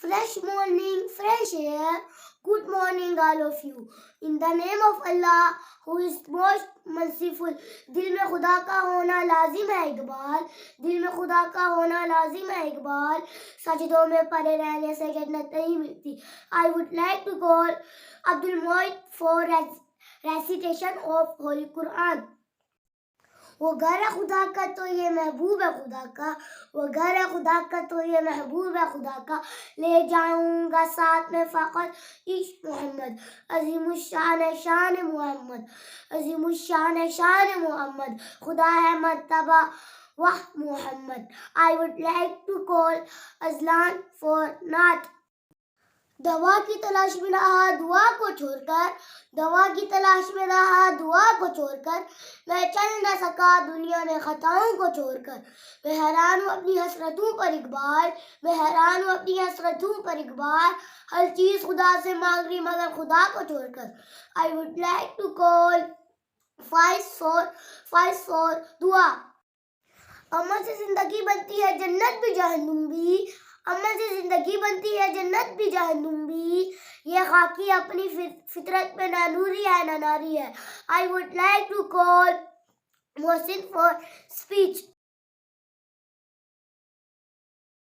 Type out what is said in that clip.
fresh morning, fresh air. Good morning, all of you. In the name of Allah, who is most merciful. दिल में खुदा का होना लाजिम है इकबाल, दिल में खुदा का होना लाजिम है इकबाल, सजदों में पड़े रहने से जन्नत नहीं मिलती. I would like to call Abdul Moit for recitation of Holy Quran. वो घर है खुदा का तो ये महबूब है खुदा का, वो घर है खुदा का तो ये महबूब है खुदा का, ले जाऊंगा साथ में फ़कत इश्क मोहम्मद, अज़ीमुश्शान शान मोहम्मद, अज़ीमुश्शान शान मोहम्मद, खुदा है मर्तबा वाह Mohammad. I would like to call Azlan for Naat. दवा की तलाश में रहा दुआ को छोड़कर, दवा की तलाश में रहा दुआ को छोड़कर, मैं चल न सका दुनिया में खताओं को छोड़कर. मैं हैरान हूँ अपनी हसरतों पर इकबाल, मैं हैरान हूँ अपनी हसरतों पर इकबाल, हर चीज़ खुदा से मांग रही मगर खुदा को छोड़कर. I would like to call 5 4 दुआ. अमल से जिंदगी बनती है जन्नत भी जहन्नुम भी, अमल से जिंदगी बनती है जन्नत भी जहन्नुम भी, ये खाकी अपनी फितरत में ना नूरी है ना नारी है. I would like to call Mohsin for speech.